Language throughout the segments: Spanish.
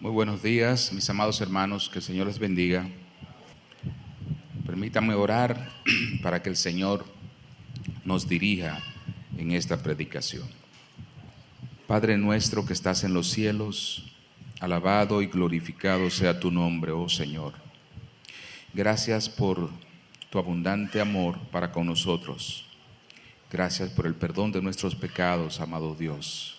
Muy buenos días, mis amados hermanos, que el Señor les bendiga. Permítanme orar para que el Señor nos dirija en esta predicación. Padre nuestro que estás en los cielos, alabado y glorificado sea tu nombre, oh Señor. Gracias por tu abundante amor para con nosotros. Gracias por el perdón de nuestros pecados, amado Dios.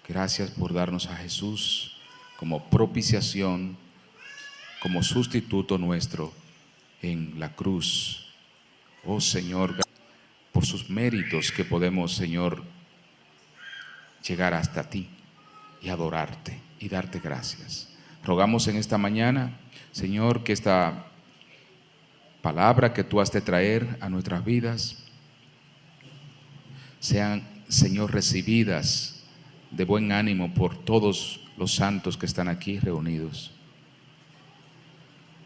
Gracias por darnos a Jesús como propiciación, como sustituto nuestro en la cruz. Oh Señor, por sus méritos que podemos, Señor, llegar hasta ti y adorarte y darte gracias. Rogamos en esta mañana, Señor, que esta palabra que tú has de traer a nuestras vidas sean, Señor, recibidas de buen ánimo por todos los santos que están aquí reunidos.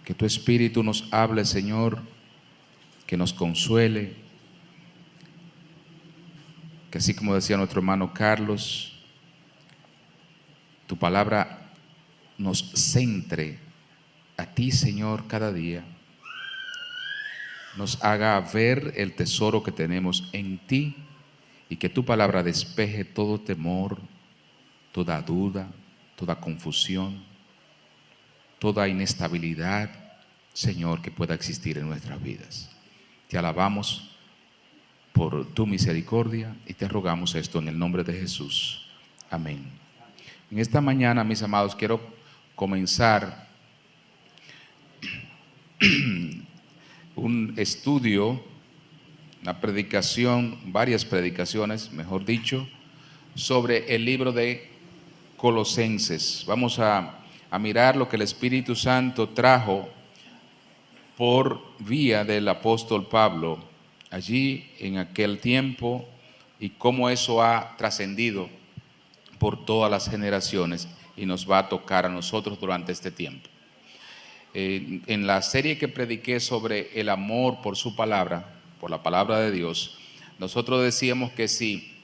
Que tu Espíritu nos hable, Señor, que nos consuele, que así como decía nuestro hermano Carlos, tu palabra nos centre a ti, Señor, cada día, nos haga ver el tesoro que tenemos en ti y que tu palabra despeje todo temor, toda duda, toda confusión, toda inestabilidad, Señor, que pueda existir en nuestras vidas. Te alabamos por tu misericordia y te rogamos esto en el nombre de Jesús. Amén. En esta mañana, mis amados, quiero comenzar un estudio, una predicación, varias predicaciones, mejor dicho, sobre el libro de Colosenses. Vamos a mirar lo que el Espíritu Santo trajo por vía del apóstol Pablo allí en aquel tiempo y cómo eso ha trascendido por todas las generaciones y nos va a tocar a nosotros durante este tiempo. En la serie que prediqué sobre el amor por su palabra, por la palabra de Dios, nosotros decíamos que sí,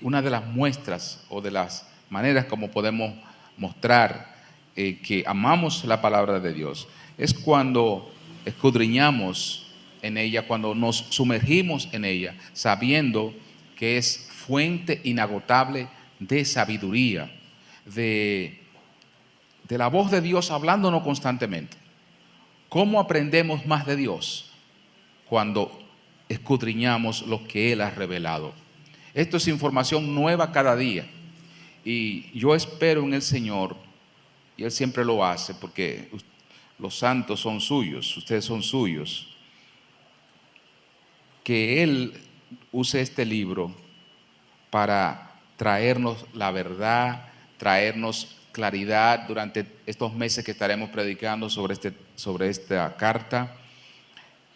una de las muestras o de las maneras como podemos mostrar que amamos la palabra de Dios es cuando escudriñamos en ella, cuando nos sumergimos en ella, sabiendo que es fuente inagotable de sabiduría, de la voz de Dios hablándonos constantemente. ¿Cómo aprendemos más de Dios? Cuando escudriñamos lo que Él ha revelado. Esto es información nueva cada día. Y yo espero en el Señor, y Él siempre lo hace, porque los santos son suyos, ustedes son suyos, que Él use este libro para traernos la verdad, traernos claridad durante estos meses que estaremos predicando sobre esta carta,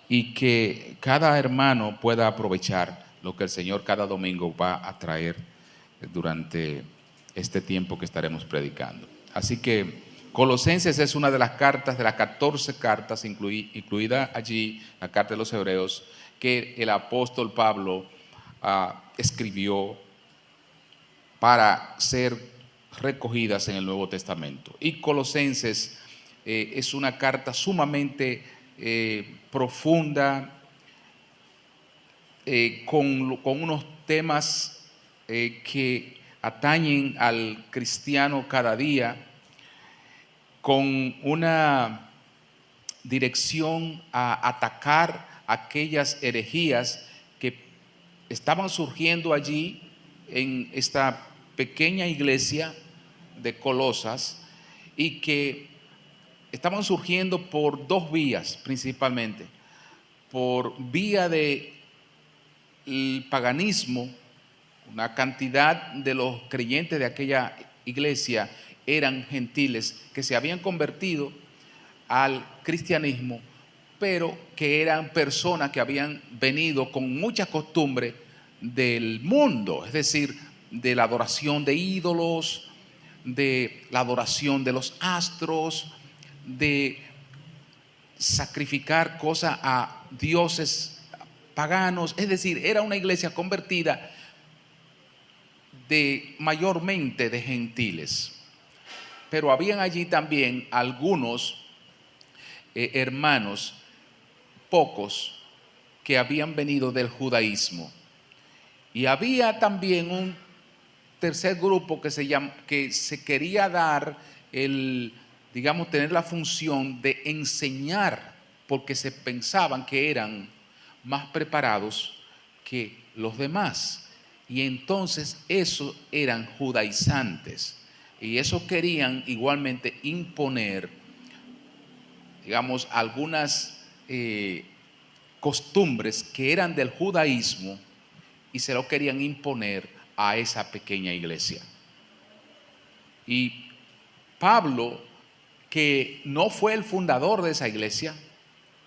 y que cada hermano pueda aprovechar lo que el Señor cada domingo va a traer durante este tiempo que estaremos predicando. Así que Colosenses es una de las cartas, de las 14 cartas, incluida allí la carta de los Hebreos, que el apóstol Pablo escribió para ser recogidas en el Nuevo Testamento. Y Colosenses es una carta sumamente profunda, con unos temas que atañen al cristiano cada día, con una dirección a atacar aquellas herejías que estaban surgiendo allí en esta pequeña iglesia de Colosas y que estaban surgiendo por dos vías principalmente. Por vía del paganismo, una cantidad de los creyentes de aquella iglesia eran gentiles que se habían convertido al cristianismo, pero que eran personas que habían venido con mucha costumbre del mundo, es decir, de la adoración de ídolos, de la adoración de los astros, de sacrificar cosas a dioses paganos. Es decir, era una iglesia convertida mayormente de gentiles. pero habían allí también algunos hermanos, pocos, que habían venido del judaísmo. Y había también un tercer grupo que se quería dar tener la función de enseñar, porque se pensaban que eran más preparados que los demás. Y entonces esos eran judaizantes. Y eso querían igualmente imponer, algunas costumbres que eran del judaísmo y se lo querían imponer a esa pequeña iglesia. Y Pablo, que no fue el fundador de esa iglesia,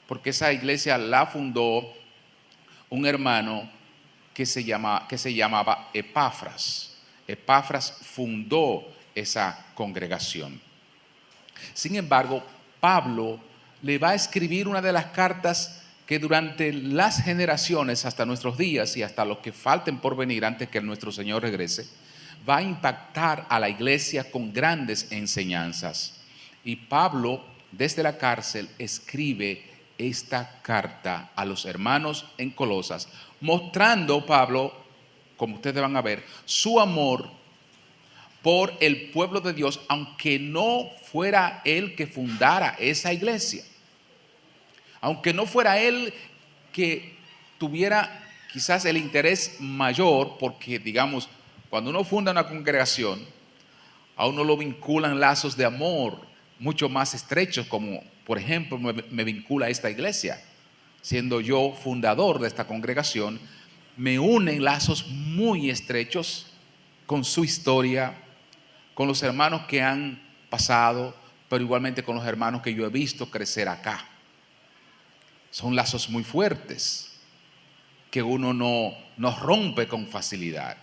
porque esa iglesia la fundó un hermano que se llamaba Epafras. Epafras fundó esa congregación. Sin embargo, Pablo le va a escribir una de las cartas que durante las generaciones hasta nuestros días y hasta los que falten por venir antes que nuestro Señor regrese, va a impactar a la iglesia con grandes enseñanzas. Y Pablo, desde la cárcel, escribe esta carta a los hermanos en Colosas, mostrando, Pablo, como ustedes van a ver, su amor por el pueblo de Dios, aunque no fuera él que fundara esa iglesia. Aunque no fuera él que tuviera quizás el interés mayor, porque cuando uno funda una congregación, a uno lo vinculan lazos de amor mucho más estrechos, como por ejemplo me vincula esta iglesia. Siendo yo fundador de esta congregación, me unen lazos muy estrechos con su historia, con los hermanos que han pasado, pero igualmente con los hermanos que yo he visto crecer acá. Son lazos muy fuertes que uno no rompe con facilidad.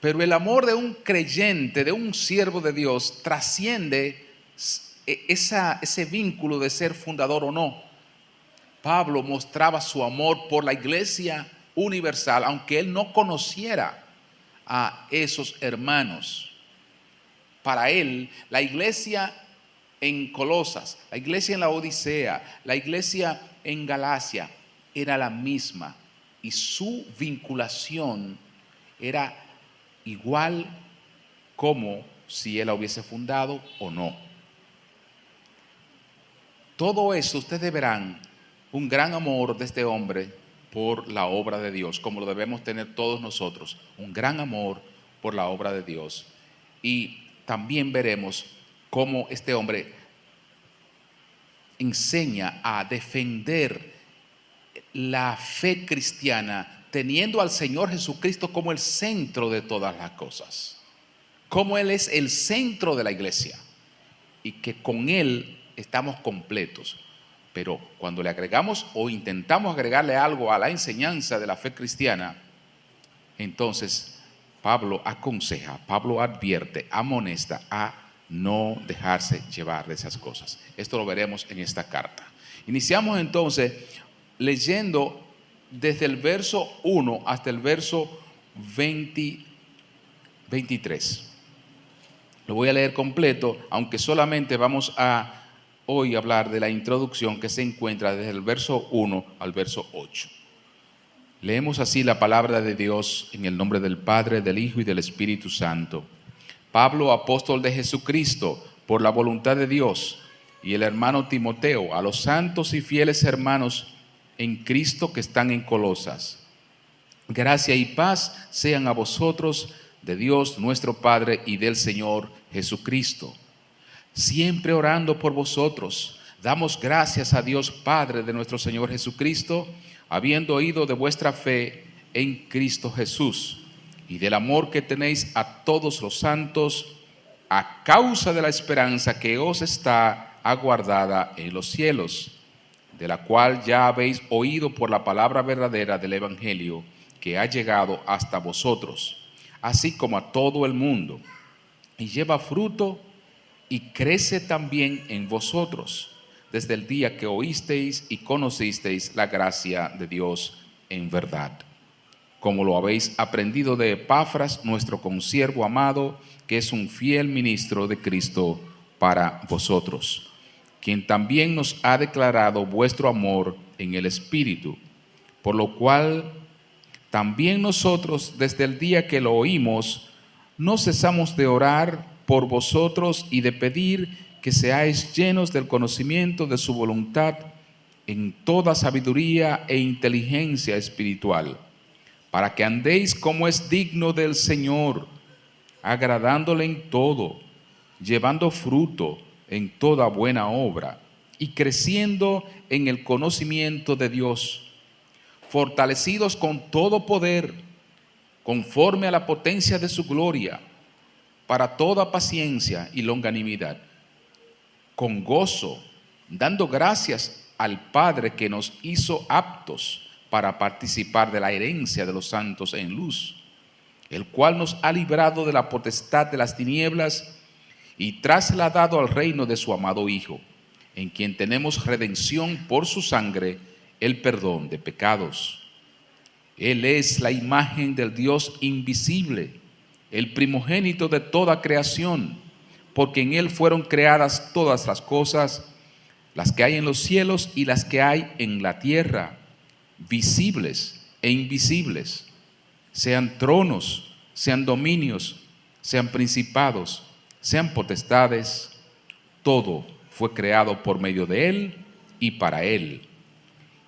Pero el amor de un creyente, de un siervo de Dios, trasciende ese vínculo de ser fundador o no. Pablo mostraba su amor por la iglesia universal, aunque él no conociera a esos hermanos. Para él, la iglesia en Colosas, la iglesia en la Odisea, la iglesia en Galacia era la misma y su vinculación era igual como si él la hubiese fundado o no. Todo eso ustedes verán un gran amor de este hombre por la obra de Dios, como lo debemos tener todos nosotros, un gran amor por la obra de Dios. Y también veremos cómo este hombre enseña a defender la fe cristiana teniendo al Señor Jesucristo como el centro de todas las cosas, como Él es el centro de la iglesia y que con Él estamos completos. Pero cuando le agregamos o intentamos agregarle algo a la enseñanza de la fe cristiana, entonces Pablo aconseja, Pablo advierte, amonesta a no dejarse llevar de esas cosas. Esto lo veremos en esta carta. Iniciamos entonces leyendo desde el verso 1 hasta el verso 23. Lo voy a leer completo, aunque solamente vamos a hoy hablar de la introducción que se encuentra desde el verso 1 al verso 8. Leemos así la palabra de Dios en el nombre del Padre, del Hijo y del Espíritu Santo. Pablo, apóstol de Jesucristo, por la voluntad de Dios, y el hermano Timoteo, a los santos y fieles hermanos en Cristo que están en Colosas. Gracia y paz sean a vosotros de Dios nuestro Padre y del Señor Jesucristo. Siempre orando por vosotros, damos gracias a Dios Padre de nuestro Señor Jesucristo, habiendo oído de vuestra fe en Cristo Jesús y del amor que tenéis a todos los santos, a causa de la esperanza que os está aguardada en los cielos, de la cual ya habéis oído por la palabra verdadera del Evangelio, que ha llegado hasta vosotros, así como a todo el mundo, y lleva fruto y crece también en vosotros, desde el día que oísteis y conocisteis la gracia de Dios en verdad. como lo habéis aprendido de Epafras, nuestro consiervo amado, que es un fiel ministro de Cristo para vosotros, quien también nos ha declarado vuestro amor en el Espíritu, por lo cual también nosotros, desde el día que lo oímos, no cesamos de orar por vosotros y de pedir que seáis llenos del conocimiento de su voluntad en toda sabiduría e inteligencia espiritual, para que andéis como es digno del Señor, agradándole en todo, llevando fruto en toda buena obra y creciendo en el conocimiento de Dios, fortalecidos con todo poder, conforme a la potencia de su gloria, para toda paciencia y longanimidad, con gozo, dando gracias al Padre que nos hizo aptos para participar de la herencia de los santos en luz, el cual nos ha librado de la potestad de las tinieblas y trasladado al reino de su amado Hijo, en quien tenemos redención por su sangre, el perdón de pecados. Él es la imagen del Dios invisible, el primogénito de toda creación, porque en Él fueron creadas todas las cosas, las que hay en los cielos y las que hay en la tierra, visibles e invisibles, sean tronos, sean dominios, sean principados, sean potestades, todo fue creado por medio de Él y para Él.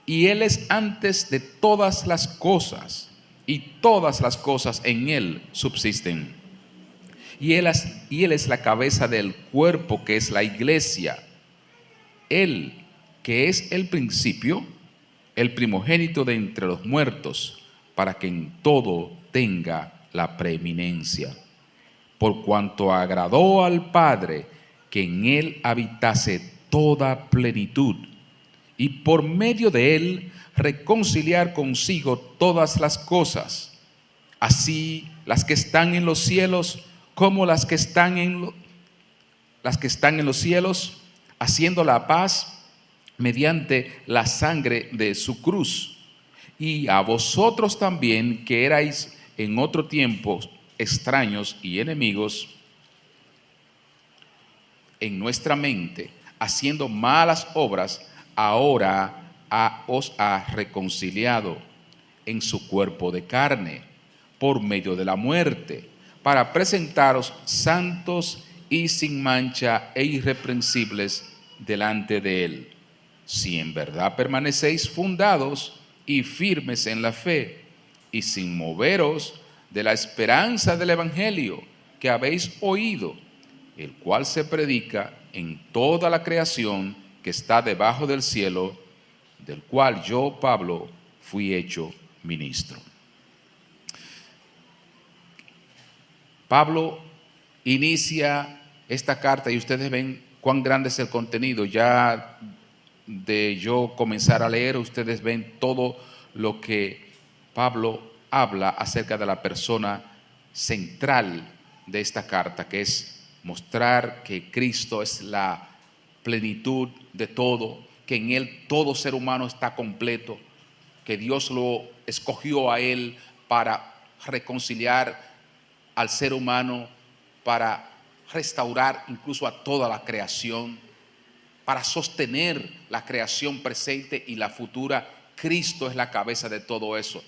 Y Él es antes de todas las cosas, y todas las cosas en Él subsisten. Y Él es la cabeza del cuerpo, que es la iglesia. Él, que es el principio, el primogénito de entre los muertos, para que en todo tenga la preeminencia. Por cuanto agradó al Padre que en Él habitase toda plenitud, y por medio de Él reconciliar consigo todas las cosas, así las que están en los cielos como las que están en los cielos, haciendo la paz mediante la sangre de su cruz. Y a vosotros también, que erais en otro tiempo extraños y enemigos en nuestra mente, haciendo malas obras, ahora os ha reconciliado en su cuerpo de carne, por medio de la muerte, para presentaros santos y sin mancha e irreprensibles delante de Él, si en verdad permanecéis fundados y firmes en la fe, y sin moveros de la esperanza del Evangelio que habéis oído, el cual se predica en toda la creación que está debajo del cielo, del cual yo, Pablo, fui hecho ministro. Pablo inicia esta carta y ustedes ven cuán grande es el contenido. Ya de yo comenzar a leer, ustedes ven todo lo que Pablo habla acerca de la persona central de esta carta, que es mostrar que Cristo es la plenitud de todo, que en Él todo ser humano está completo, que Dios lo escogió a Él para reconciliar al ser humano, para restaurar incluso a toda la creación, para sostener la creación presente y la futura. Cristo es la cabeza de todo eso.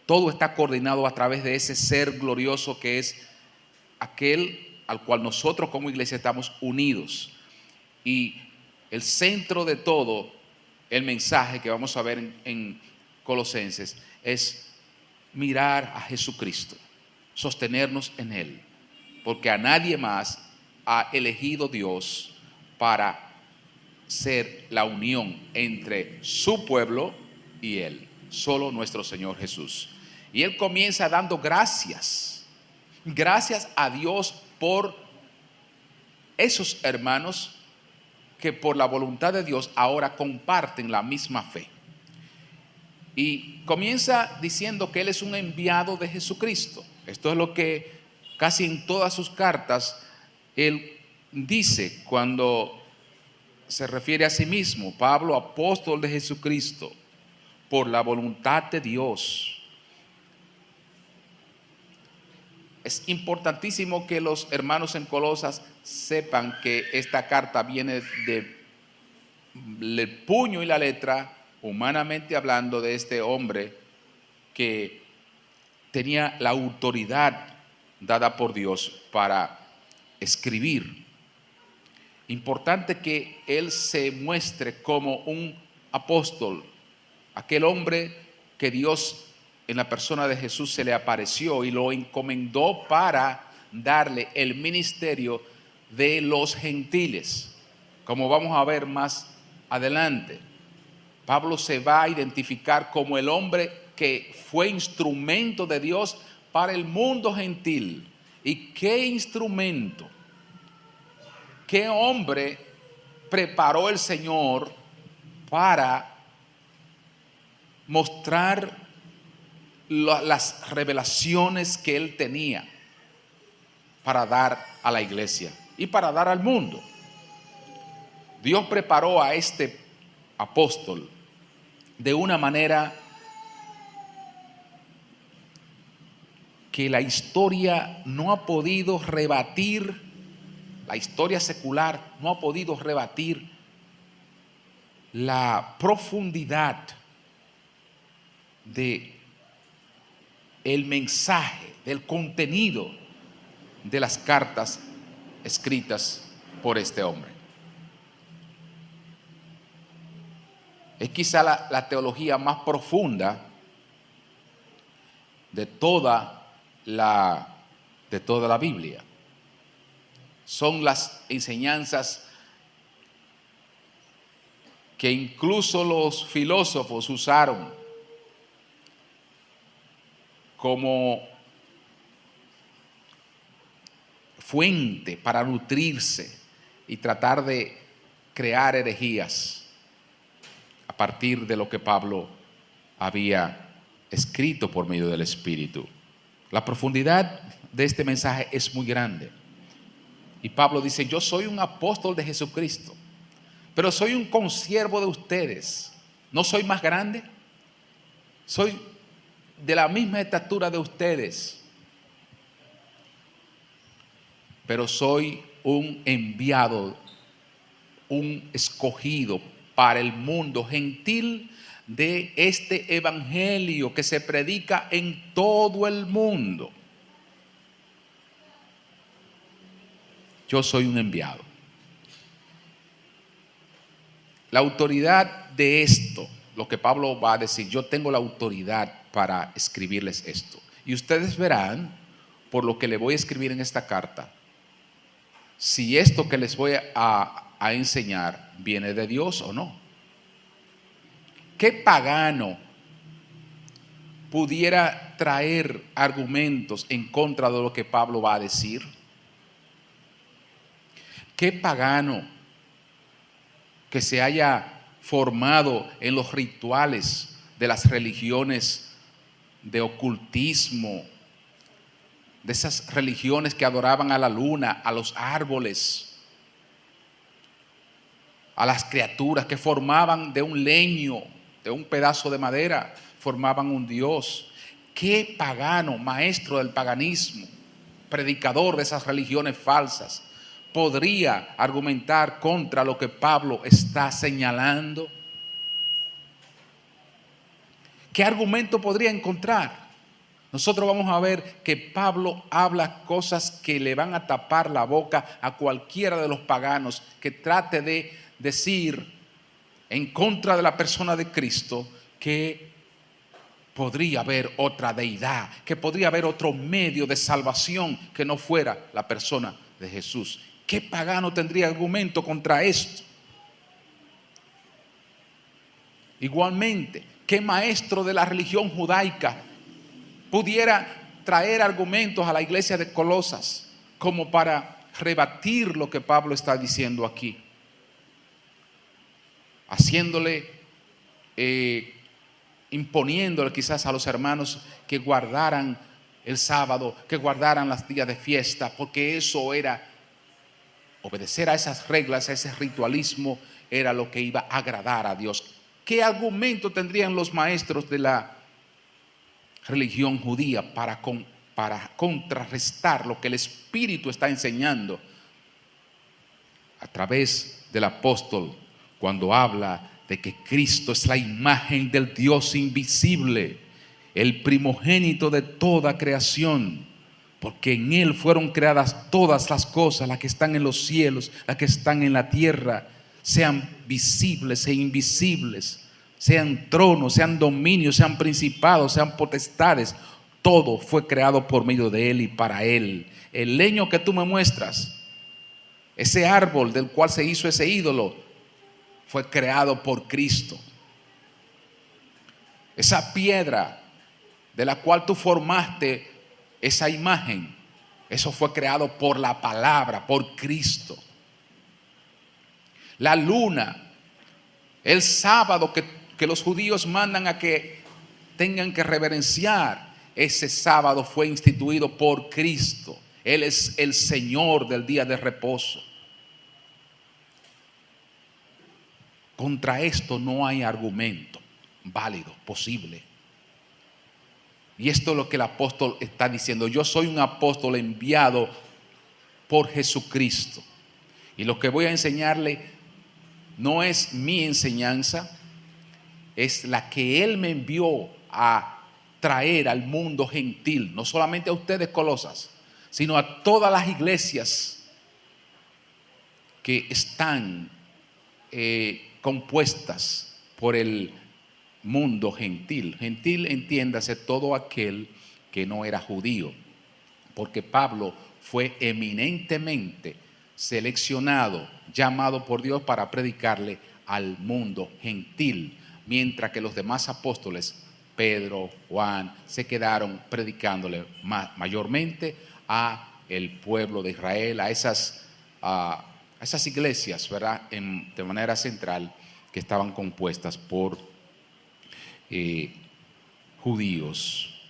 Todo está coordinado a través de ese ser glorioso que es aquel al cual nosotros como iglesia estamos unidos. Y el centro de todo el mensaje que vamos a ver en Colosenses es mirar a Jesucristo, sostenernos en Él, porque a nadie más ha elegido Dios para ser la unión entre su pueblo y Él, solo nuestro Señor Jesús. Y Él comienza dando gracias a Dios por esos hermanos que por la voluntad de Dios ahora comparten la misma fe. Y comienza diciendo que Él es un enviado de Jesucristo. Esto es lo que casi en todas sus cartas Él dice cuando se refiere a sí mismo: Pablo, apóstol de Jesucristo, por la voluntad de Dios. Es importantísimo que los hermanos en Colosas sepan que esta carta viene del puño y la letra, humanamente hablando, de este hombre que tenía la autoridad dada por Dios para escribir. Importante que él se muestre como un apóstol, aquel hombre que Dios en la persona de Jesús se le apareció y lo encomendó para darle el ministerio de los gentiles. Como vamos a ver más adelante, Pablo se va a identificar como el hombre que fue instrumento de Dios para el mundo gentil. ¿Y qué instrumento? ¿Qué hombre preparó el Señor para mostrar las revelaciones que él tenía para dar a la iglesia y para dar al mundo? Dios preparó a este apóstol de una manera que la historia no ha podido rebatir, la historia secular no ha podido rebatir la profundidad de el mensaje, del contenido de las cartas escritas por este hombre. Es quizá la teología más profunda de toda la Biblia. Son las enseñanzas que incluso los filósofos usaron como fuente para nutrirse y tratar de crear herejías a partir de lo que Pablo había escrito por medio del Espíritu. La profundidad de este mensaje es muy grande. Y Pablo dice: yo soy un apóstol de Jesucristo, pero soy un consiervo de ustedes. ¿No soy más grande? Soy de la misma estatura de ustedes, pero soy un enviado, un escogido para el mundo gentil de este evangelio que se predica en todo el mundo. Yo soy un enviado. La autoridad de esto, lo que Pablo va a decir: yo tengo la autoridad para escribirles esto. Y ustedes verán, por lo que le voy a escribir en esta carta, si esto que les voy a enseñar viene de Dios o no. ¿Qué pagano pudiera traer argumentos en contra de lo que Pablo va a decir? ¿Qué pagano que se haya formado en los rituales de las religiones de ocultismo, de esas religiones que adoraban a la luna, a los árboles, a las criaturas que formaban de un leño, de un pedazo de madera, formaban un dios? ¿Qué pagano, maestro del paganismo, predicador de esas religiones falsas, podría argumentar contra lo que Pablo está señalando? ¿Qué argumento podría encontrar? Nosotros vamos a ver que Pablo habla cosas que le van a tapar la boca a cualquiera de los paganos que trate de decir en contra de la persona de Cristo que podría haber otra deidad, que podría haber otro medio de salvación que no fuera la persona de Jesús. ¿Qué pagano tendría argumento contra esto? Igualmente, ¿qué maestro de la religión judaica pudiera traer argumentos a la iglesia de Colosas como para rebatir lo que Pablo está diciendo aquí? Haciéndole, imponiéndole quizás a los hermanos que guardaran el sábado, que guardaran los días de fiesta, porque eso era, obedecer a esas reglas, a ese ritualismo, era lo que iba a agradar a Dios. ¿Qué argumento tendrían los maestros de la religión judía para para contrarrestar lo que el Espíritu está enseñando a través del apóstol cuando habla de que Cristo es la imagen del Dios invisible, el primogénito de toda creación, porque en Él fueron creadas todas las cosas, las que están en los cielos, las que están en la tierra, sean visibles e invisibles, sean tronos, sean dominios, sean principados, sean potestades. Todo fue creado por medio de Él y para Él. El leño que tú me muestras, ese árbol del cual se hizo ese ídolo, fue creado por Cristo. Esa piedra de la cual tú formaste esa imagen, eso fue creado por la palabra, por Cristo. La luna, el sábado que los judíos mandan a que tengan que reverenciar, ese sábado fue instituido por Cristo. Él es el Señor del día de reposo. Contra esto no hay argumento válido, posible. Y esto es lo que el apóstol está diciendo. Yo soy un apóstol enviado por Jesucristo. Y lo que voy a enseñarle no es mi enseñanza, es la que Él me envió a traer al mundo gentil. No solamente a ustedes, Colosas, sino a todas las iglesias que están compuestas por el mundo gentil. Gentil, entiéndase, todo aquel que no era judío, porque Pablo fue eminentemente seleccionado, llamado por Dios para predicarle al mundo gentil, mientras que los demás apóstoles, Pedro, Juan, se quedaron predicándole mayormente a el pueblo de Israel, a esas iglesias, ¿verdad? De manera central, que estaban compuestas por judíos.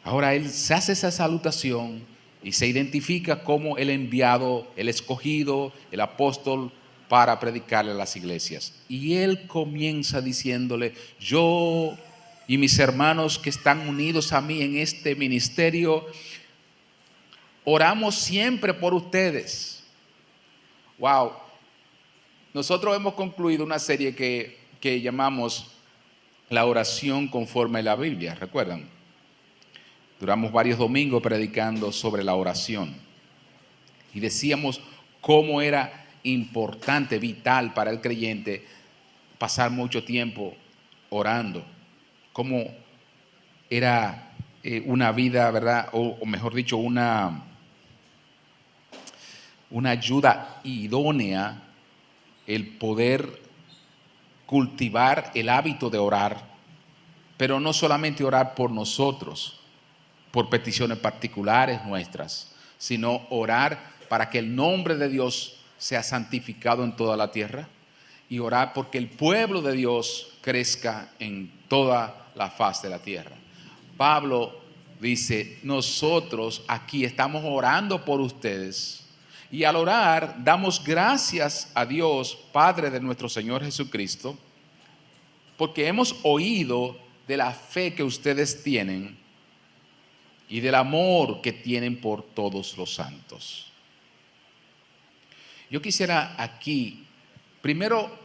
Ahora él se hace esa salutación y se identifica como el enviado, el escogido, el apóstol para predicarle a las iglesias. Y él comienza diciéndole: yo y mis hermanos que están unidos a mí en este ministerio, oramos siempre por ustedes. Wow. Nosotros hemos concluido una serie que llamamos la oración conforme a la Biblia, ¿recuerdan? Duramos varios domingos predicando sobre la oración y decíamos cómo era importante, vital para el creyente pasar mucho tiempo orando, cómo era una vida, ¿verdad? O mejor dicho, una ayuda idónea el poder cultivar el hábito de orar, pero no solamente orar por nosotros, por peticiones particulares nuestras, sino orar para que el nombre de Dios sea santificado en toda la tierra y orar porque el pueblo de Dios crezca en toda la faz de la tierra. Pablo dice: nosotros aquí estamos orando por ustedes. Y al orar, damos gracias a Dios, Padre de nuestro Señor Jesucristo, porque hemos oído de la fe que ustedes tienen y del amor que tienen por todos los santos. Yo quisiera aquí, primero,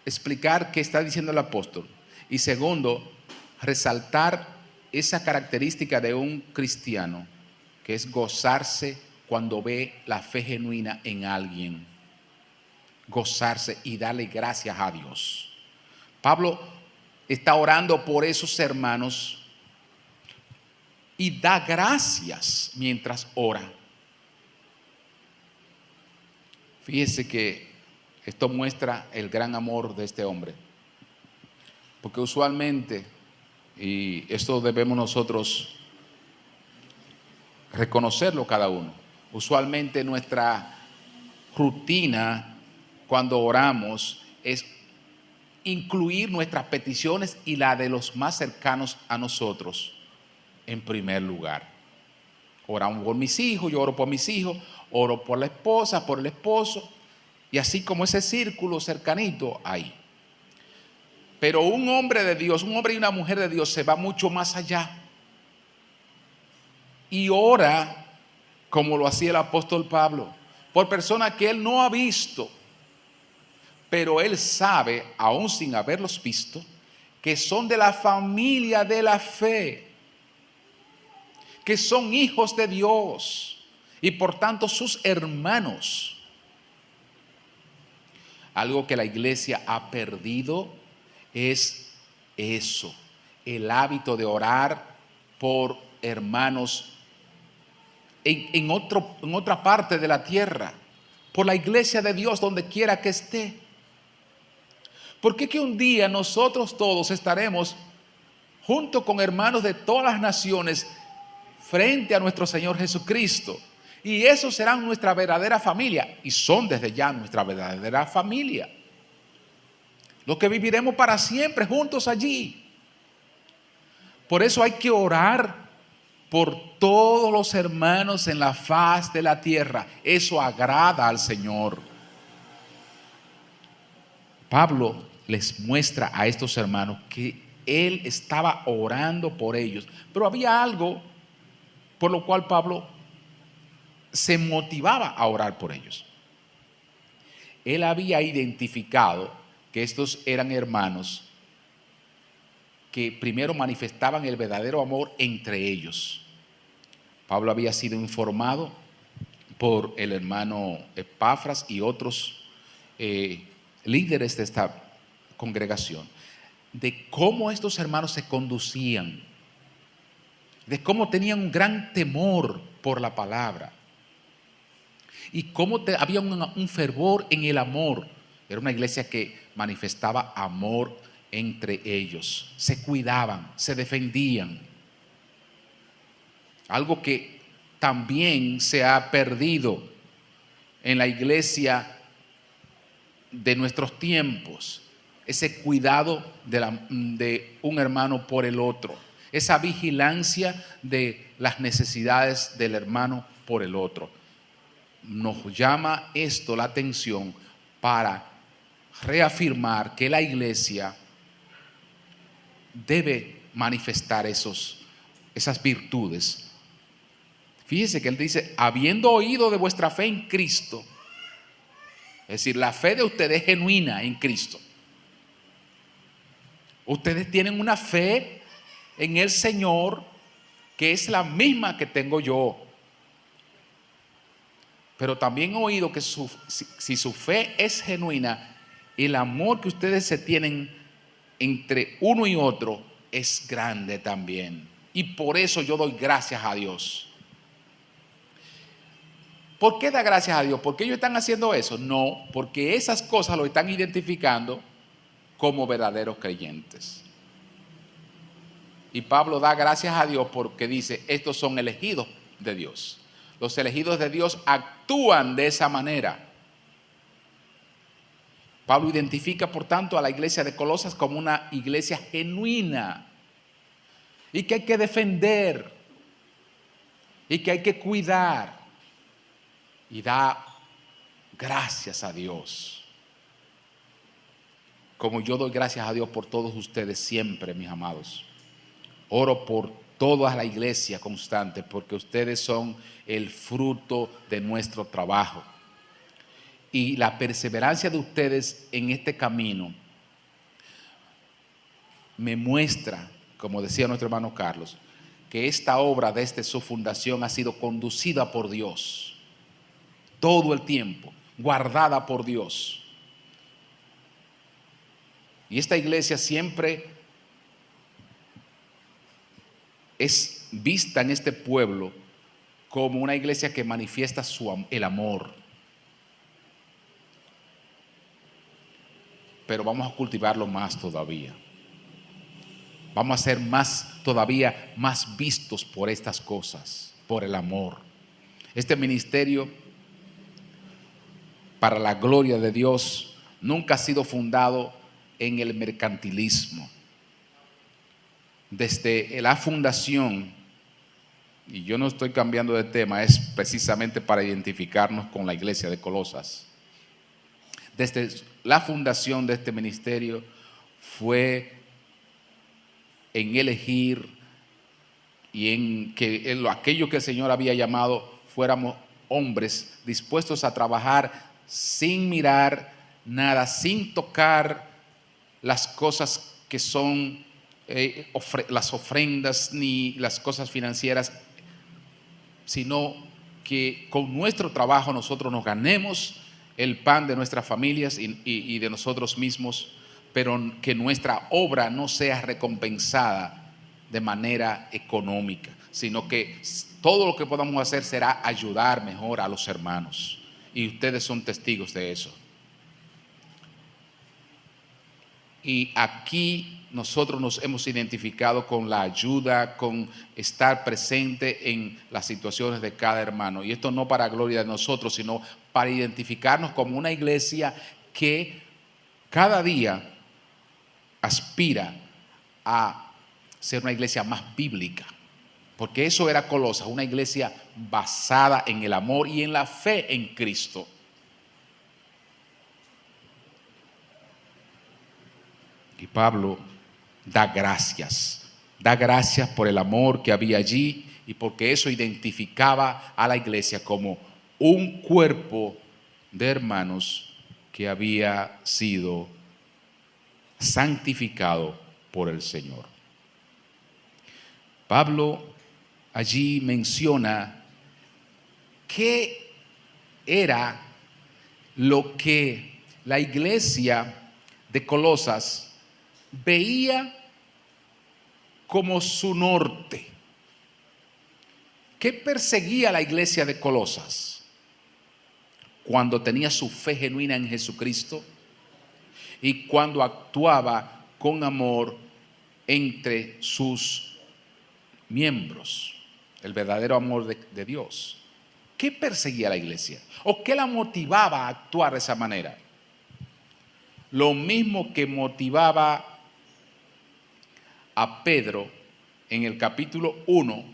explicar qué está diciendo el apóstol, y segundo, resaltar esa característica de un cristiano, que es gozarse cuando ve la fe genuina en alguien, gozarse y darle gracias a Dios. Pablo está orando por esos hermanos y da gracias mientras ora. Fíjese que esto muestra el gran amor de este hombre, porque usualmente, y esto debemos nosotros reconocerlo cada uno, usualmente nuestra rutina cuando oramos es incluir nuestras peticiones y la de los más cercanos a nosotros en primer lugar. Oramos por mis hijos, yo oro por mis hijos, oro por la esposa, por el esposo, y así como ese círculo cercanito ahí. Pero un hombre de Dios, un hombre y una mujer de Dios se va mucho más allá y ora como lo hacía el apóstol Pablo, por personas que él no ha visto, pero él sabe, aún sin haberlos visto, que son de la familia de la fe, que son hijos de Dios y por tanto sus hermanos. Algo que la iglesia ha perdido es eso, el hábito de orar por hermanos en otra parte de la tierra, por la iglesia de Dios donde quiera que esté. ¿Por qué que un día nosotros todos estaremos junto con hermanos de todas las naciones frente a nuestro Señor Jesucristo? Y esos serán nuestra verdadera familia, y son desde ya nuestra verdadera familia. Los que viviremos para siempre juntos allí. Por eso hay que orar por todos los hermanos en la faz de la tierra. Eso agrada al Señor. Pablo les muestra a estos hermanos que él estaba orando por ellos, pero había algo por lo cual Pablo se motivaba a orar por ellos. Él había identificado que estos eran hermanos que primero manifestaban el verdadero amor entre ellos. Pablo había sido informado por el hermano Epafras y otros líderes de esta congregación de cómo estos hermanos se conducían, de cómo tenían un gran temor por la palabra y cómo había un fervor en el amor. Era una iglesia que manifestaba amor entre ellos, se cuidaban, se defendían. Algo que también se ha perdido en la iglesia de nuestros tiempos, ese cuidado de un hermano por el otro, esa vigilancia de las necesidades del hermano por el otro. Nos llama esto la atención para reafirmar que la iglesia debe manifestar esas virtudes. Fíjese que él dice, habiendo oído de vuestra fe en Cristo, es decir, la fe de ustedes es genuina en Cristo. Ustedes tienen una fe en el Señor que es la misma que tengo yo. Pero también he oído que si su fe es genuina, el amor que ustedes se tienen entre uno y otro es grande también. Y por eso yo doy gracias a Dios. ¿Por qué da gracias a Dios? ¿Por qué ellos están haciendo eso? No, porque esas cosas lo están identificando como verdaderos creyentes. Y Pablo da gracias a Dios porque dice, estos son elegidos de Dios. Los elegidos de Dios actúan de esa manera. Pablo identifica, por tanto, a la iglesia de Colosas como una iglesia genuina y que hay que defender y que hay que cuidar, y da gracias a Dios. Como yo doy gracias a Dios por todos ustedes siempre, mis amados. Oro por toda la iglesia constante, porque ustedes son el fruto de nuestro trabajo. Y la perseverancia de ustedes en este camino me muestra, como decía nuestro hermano Carlos, que esta obra desde su fundación ha sido conducida por Dios todo el tiempo, guardada por Dios. Y esta iglesia siempre es vista en este pueblo como una iglesia que manifiesta el amor. Pero vamos a cultivarlo más todavía. Vamos a ser todavía más vistos por estas cosas, por el amor. Este ministerio, para la gloria de Dios, nunca ha sido fundado en el mercantilismo. Desde la fundación, y yo no estoy cambiando de tema, es precisamente para identificarnos con la iglesia de Colosas. Desde la fundación de este ministerio fue en elegir y en que aquello que el Señor había llamado fuéramos hombres dispuestos a trabajar sin mirar nada, sin tocar las cosas que son las ofrendas ni las cosas financieras, sino que con nuestro trabajo nosotros nos ganemos el pan de nuestras familias y de nosotros mismos, pero que nuestra obra no sea recompensada de manera económica, sino que todo lo que podamos hacer será ayudar mejor a los hermanos. Y ustedes son testigos de eso. Y aquí nosotros nos hemos identificado con la ayuda, con estar presente en las situaciones de cada hermano. Y esto no para gloria de nosotros, sino para identificarnos como una iglesia que cada día aspira a ser una iglesia más bíblica. Porque eso era Colosas, una iglesia basada en el amor y en la fe en Cristo. Y Pablo da gracias por el amor que había allí y porque eso identificaba a la iglesia como un cuerpo de hermanos que había sido santificado por el Señor. Pablo allí menciona qué era lo que la iglesia de Colosas veía como su norte. ¿Qué perseguía la iglesia de Colosas? Cuando tenía su fe genuina en Jesucristo y cuando actuaba con amor entre sus miembros, el verdadero amor de Dios. ¿Qué perseguía la iglesia? ¿O qué la motivaba a actuar de esa manera? Lo mismo que motivaba a Pedro en el capítulo 1,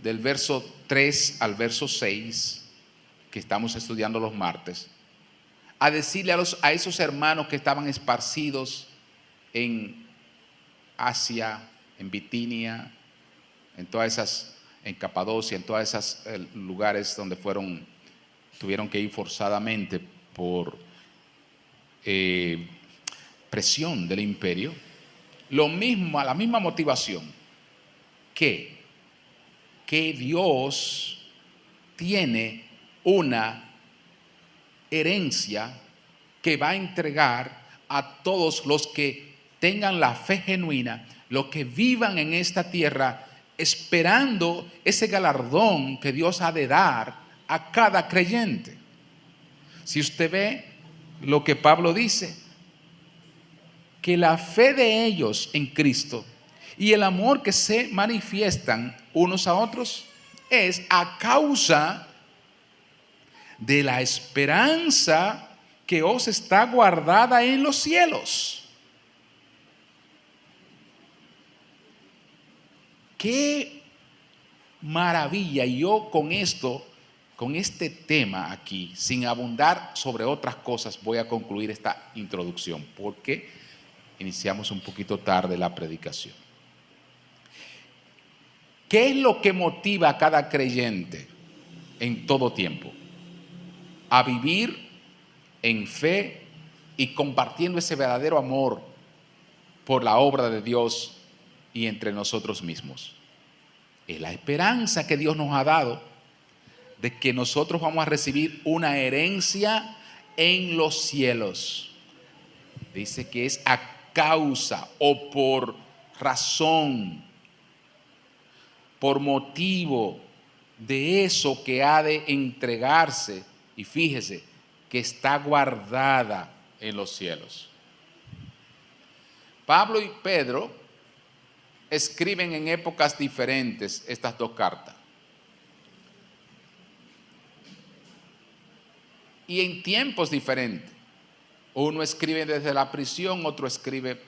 del verso 3 al verso 6, que estamos estudiando los martes, a decirle a esos hermanos que estaban esparcidos en Asia, en Bitinia, en Capadocia, en todos esos lugares donde tuvieron que ir forzadamente por presión del imperio. La misma motivación que Dios tiene una herencia que va a entregar a todos los que tengan la fe genuina, los que vivan en esta tierra esperando ese galardón que Dios ha de dar a cada creyente. Si usted ve lo que Pablo dice, que la fe de ellos en Cristo y el amor que se manifiestan unos a otros es a causa de la esperanza que os está guardada en los cielos. Qué maravilla. Y yo con este tema aquí, sin abundar sobre otras cosas, voy a concluir esta introducción, porque iniciamos un poquito tarde la predicación. ¿Qué es lo que motiva a cada creyente en todo tiempo? A vivir en fe y compartiendo ese verdadero amor por la obra de Dios y entre nosotros mismos. Es la esperanza que Dios nos ha dado de que nosotros vamos a recibir una herencia en los cielos. Dice que es a causa o por razón, por motivo de eso que ha de entregarse, y fíjese que está guardada en los cielos. Pablo y Pedro escriben en épocas diferentes estas dos cartas. Y en tiempos diferentes. Uno escribe desde la prisión, otro escribe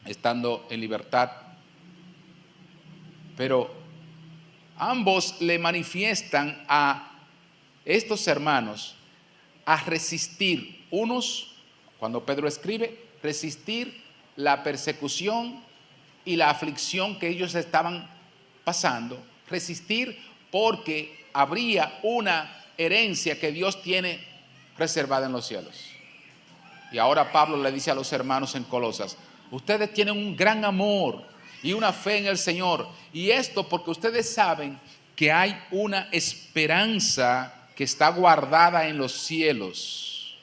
estando en libertad. Pero ambos le manifiestan a estos hermanos a resistir. Unos, cuando Pedro escribe, resistir la persecución y la aflicción que ellos estaban pasando, resistir porque habría una herencia que Dios tiene reservada en los cielos. Y ahora Pablo le dice a los hermanos en Colosas, ustedes tienen un gran amor y una fe en el Señor. Y esto porque ustedes saben que hay una esperanza que está guardada en los cielos.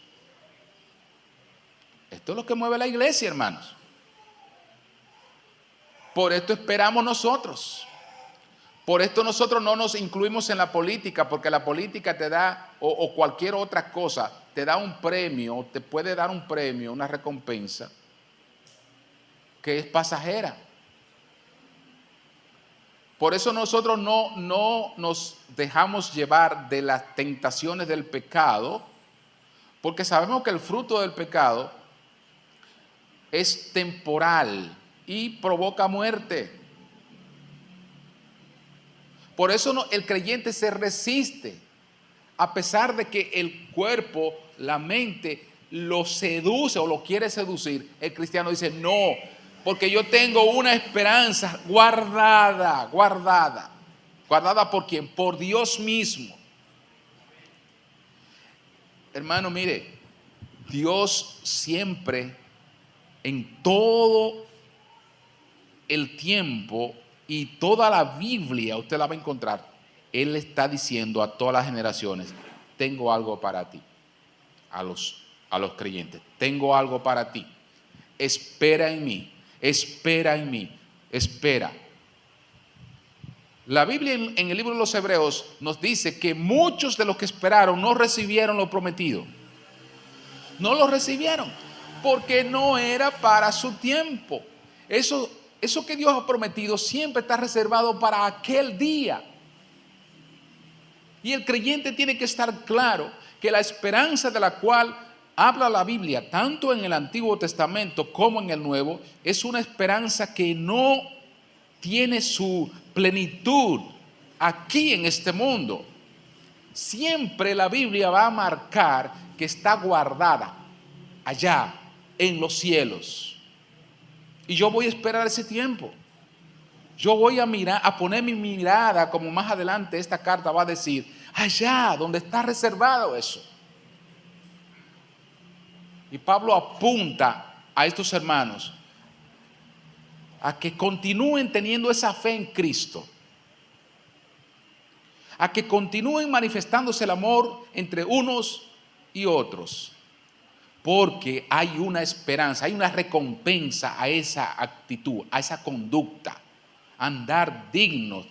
Esto es lo que mueve la iglesia, hermanos. Por esto esperamos nosotros. Por esto nosotros no nos incluimos en la política, porque la política te da, o cualquier otra cosa, te da un premio, te puede dar un premio, una recompensa, que es pasajera. Por eso nosotros no nos dejamos llevar de las tentaciones del pecado, porque sabemos que el fruto del pecado es temporal y provoca muerte. Por eso el creyente se resiste, a pesar de que el cuerpo, la mente, lo seduce o lo quiere seducir. El cristiano dice, no, porque yo tengo una esperanza guardada. ¿Guardada por quién? Por Dios mismo. Hermano, mire, Dios siempre, en todo el tiempo y toda la Biblia, usted la va a encontrar, Él está diciendo a todas las generaciones, tengo algo para ti, a los creyentes, tengo algo para ti, espera en mí, espera. La Biblia en el libro de los Hebreos nos dice que muchos de los que esperaron no recibieron lo prometido. No lo recibieron porque no era para su tiempo. Eso que Dios ha prometido siempre está reservado para aquel día. Y el creyente tiene que estar claro que la esperanza de la cual habla la Biblia, tanto en el Antiguo Testamento como en el Nuevo, es una esperanza que no tiene su plenitud aquí en este mundo. Siempre la Biblia va a marcar que está guardada allá en los cielos. Y yo voy a esperar ese tiempo. Yo voy a poner mi mirada, como más adelante esta carta va a decir, allá donde está reservado eso. Y Pablo apunta a estos hermanos a que continúen teniendo esa fe en Cristo, a que continúen manifestándose el amor entre unos y otros, porque hay una esperanza, hay una recompensa a esa actitud, a esa conducta, andar dignos,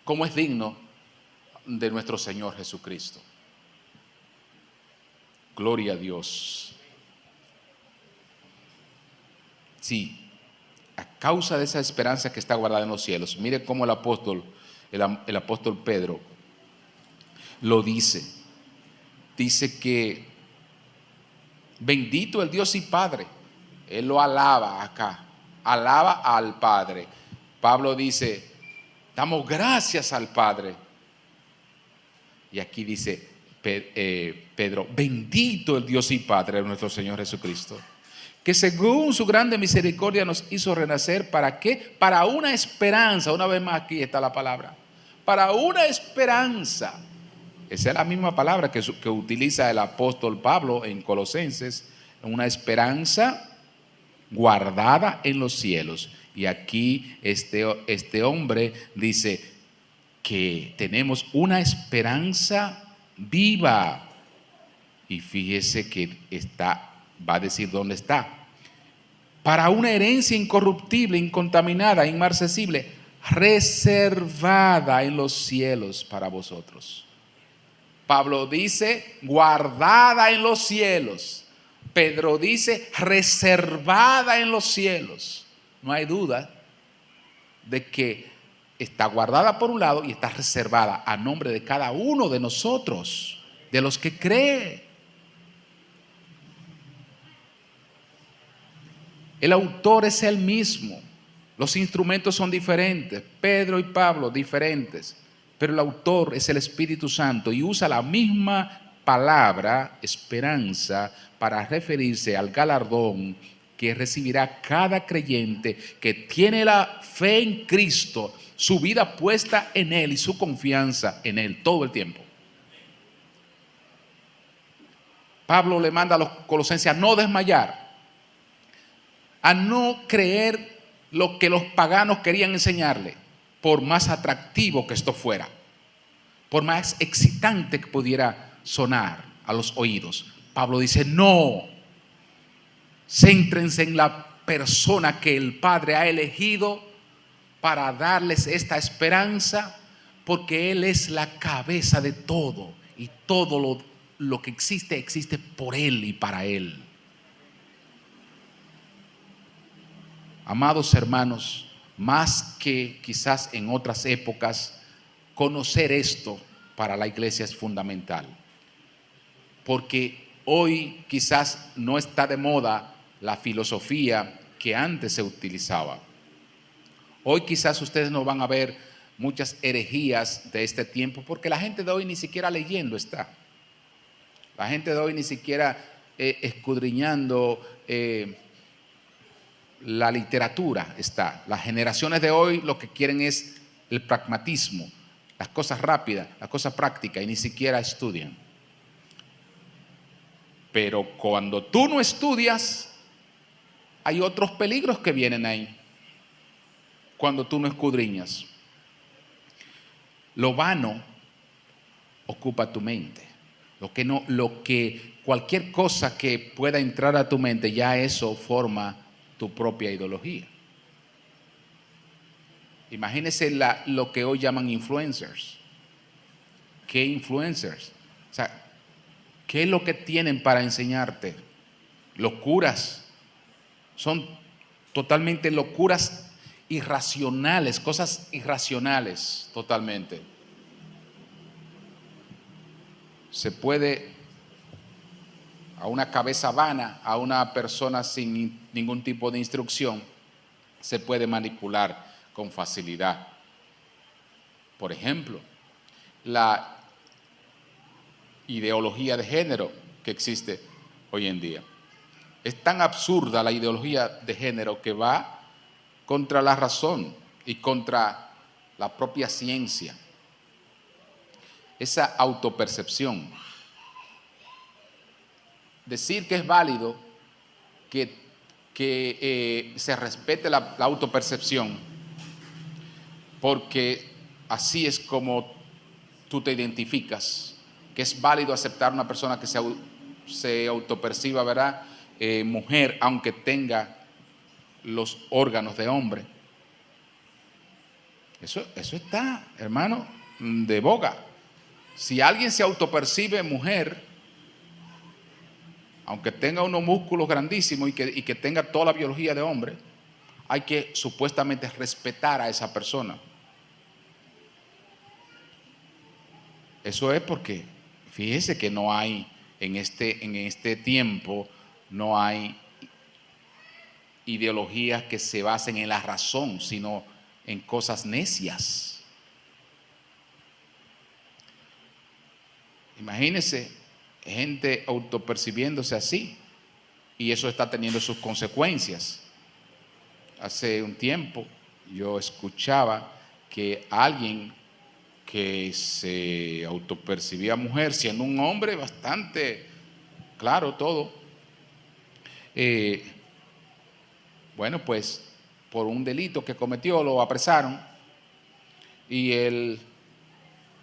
como es digno de nuestro Señor Jesucristo. Gloria a Dios. Sí, a causa de esa esperanza que está guardada en los cielos. Mire cómo el apóstol Pedro lo dice. Dice que bendito el Dios y Padre. Él lo alaba acá. Alaba al Padre. Pablo dice, damos gracias al Padre. Y aquí dice Pedro, bendito el Dios y Padre de nuestro Señor Jesucristo, que según su grande misericordia nos hizo renacer. ¿Para qué? Para una esperanza. Una vez más aquí está la palabra. Para una esperanza. Esa es la misma palabra que utiliza el apóstol Pablo en Colosenses. Una esperanza guardada en los cielos. Y aquí este hombre dice que tenemos una esperanza viva. Y fíjese que va a decir dónde está. Para una herencia incorruptible, incontaminada, inmarcesible, reservada en los cielos para vosotros. Pablo dice guardada en los cielos. Pedro dice reservada en los cielos. No hay duda de que está guardada por un lado y está reservada a nombre de cada uno de nosotros, de los que creen. El autor es el mismo. Los instrumentos son diferentes. Pedro y Pablo diferentes. Pero el autor es el Espíritu Santo y usa la misma palabra, esperanza, para referirse al galardón que recibirá cada creyente que tiene la fe en Cristo su vida puesta en Él y su confianza en Él todo el tiempo. Pablo le manda a los colosenses a no desmayar, a no creer lo que los paganos querían enseñarle, por más atractivo que esto fuera, por más excitante que pudiera sonar a los oídos. Pablo dice, no, céntrense en la persona que el Padre ha elegido para darles esta esperanza, porque Él es la cabeza de todo y todo lo que existe por Él y para Él. Amados hermanos, más que quizás en otras épocas, conocer esto para la iglesia es fundamental, porque hoy quizás no está de moda la filosofía que antes se utilizaba. Hoy quizás ustedes no van a ver muchas herejías de este tiempo, porque la gente de hoy ni siquiera leyendo está. La gente de hoy ni siquiera escudriñando la literatura está. Las generaciones de hoy lo que quieren es el pragmatismo, las cosas rápidas, las cosas prácticas, y ni siquiera estudian. Pero cuando tú no estudias, hay otros peligros que vienen ahí. Cuando tú no escudriñas, lo vano ocupa tu mente. Cualquier cosa que pueda entrar a tu mente, ya eso forma tu propia ideología. Imagínense lo que hoy llaman influencers. ¿Qué influencers? O sea, ¿qué es lo que tienen para enseñarte? Locuras. Son totalmente locuras irracionales, cosas irracionales totalmente. Se puede, a una cabeza vana, a una persona sin ningún tipo de instrucción, se puede manipular con facilidad. Por ejemplo, la ideología de género que existe hoy en día. Es tan absurda la ideología de género que va contra la razón y contra la propia ciencia. Esa autopercepción. Decir que es válido que se respete la autopercepción, porque así es como tú te identificas, que es válido aceptar una persona que se autoperciba, ¿verdad? Mujer, aunque tenga los órganos de hombre. Eso está, hermano, de boga. Si alguien se autopercibe mujer, aunque tenga unos músculos grandísimos y que tenga toda la biología de hombre, hay que supuestamente respetar a esa persona. Eso es porque, fíjese que no hay, en este tiempo, no hay ideologías que se basen en la razón, sino en cosas necias. Imagínense gente autopercibiéndose así, y eso está teniendo sus consecuencias. Hace un tiempo yo escuchaba que alguien que se autopercibía mujer, siendo un hombre bastante claro todo, bueno, pues por un delito que cometió lo apresaron, y él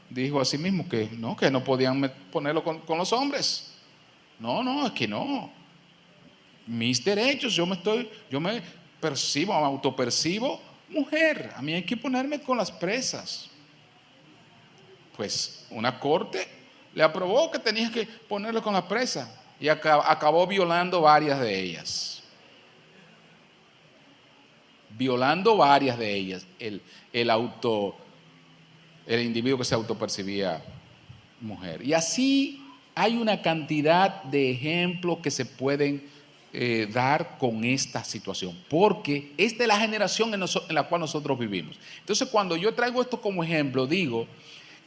dijo a sí mismo que no podían ponerlo con los hombres. No, es que no. Mis derechos, yo me autopercibo mujer. A mí hay que ponerme con las presas. Pues una corte le aprobó que tenía que ponerlo con la presa, y acabó violando varias de ellas. El individuo que se autopercibía mujer. Y así hay una cantidad de ejemplos que se pueden dar con esta situación, porque esta es la generación en la cual nosotros vivimos. Entonces, cuando yo traigo esto como ejemplo, digo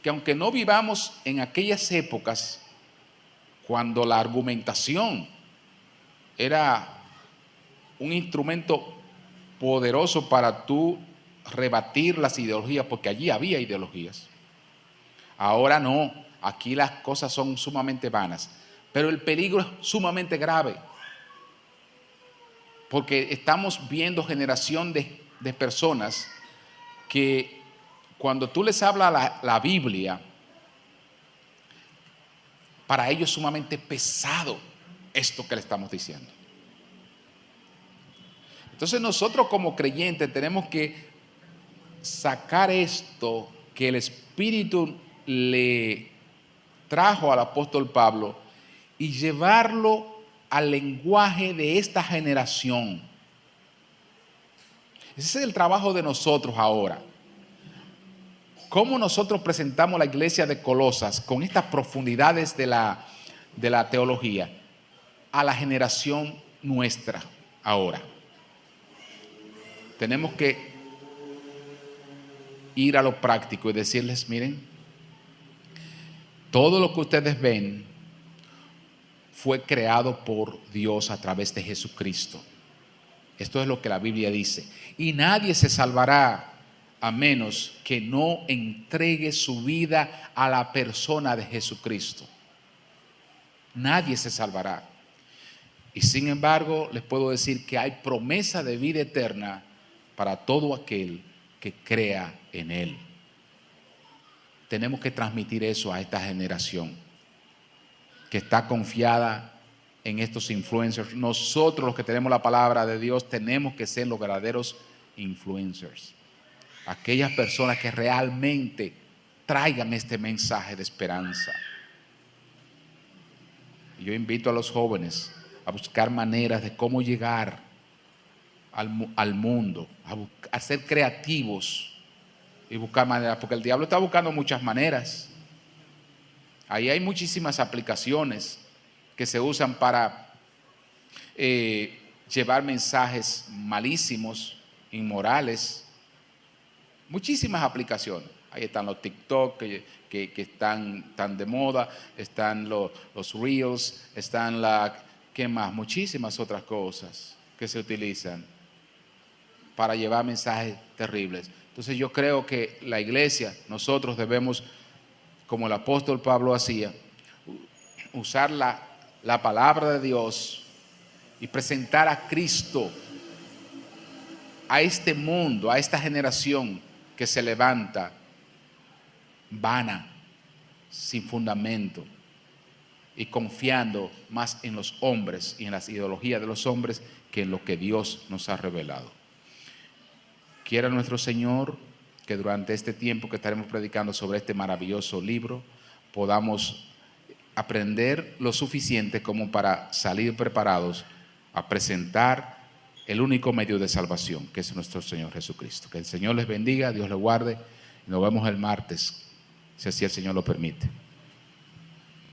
que aunque no vivamos en aquellas épocas cuando la argumentación era un instrumento poderoso para tú rebatir las ideologías, porque allí había ideologías. Ahora no, aquí las cosas son sumamente vanas, pero el peligro es sumamente grave, porque estamos viendo generación de personas que cuando tú les hablas la Biblia, para ellos es sumamente pesado esto que le estamos diciendo. Entonces nosotros como creyentes tenemos que sacar esto que el Espíritu le trajo al apóstol Pablo y llevarlo al lenguaje de esta generación. Ese es el trabajo de nosotros ahora. ¿Cómo nosotros presentamos la iglesia de Colosas con estas profundidades de la teología a la generación nuestra ahora? Tenemos que ir a lo práctico y decirles, miren, todo lo que ustedes ven fue creado por Dios a través de Jesucristo. Esto es lo que la Biblia dice. Y nadie se salvará a menos que no entregue su vida a la persona de Jesucristo. Nadie se salvará. Y sin embargo, les puedo decir que hay promesa de vida eterna para todo aquel que crea en Él. Tenemos que transmitir eso a esta generación que está confiada en estos influencers. Nosotros, los que tenemos la palabra de Dios, tenemos que ser los verdaderos influencers. Aquellas personas que realmente traigan este mensaje de esperanza. Y yo invito a los jóvenes a buscar maneras de cómo llegar al mundo, a ser creativos y buscar maneras, porque el diablo está buscando muchas maneras. Ahí hay muchísimas aplicaciones que se usan para llevar mensajes malísimos, inmorales. Muchísimas aplicaciones. Ahí están los TikTok que están tan de moda, están los Reels, están ¿qué más? Muchísimas otras cosas que se utilizan para llevar mensajes terribles. Entonces yo creo que la iglesia, nosotros debemos, como el apóstol Pablo hacía, usar la palabra de Dios y presentar a Cristo a este mundo, a esta generación que se levanta vana, sin fundamento y confiando más en los hombres y en las ideologías de los hombres que en lo que Dios nos ha revelado. Quiera nuestro Señor que durante este tiempo que estaremos predicando sobre este maravilloso libro podamos aprender lo suficiente como para salir preparados a presentar el único medio de salvación, que es nuestro Señor Jesucristo. Que el Señor les bendiga, Dios les guarde. Nos vemos el martes, si así el Señor lo permite.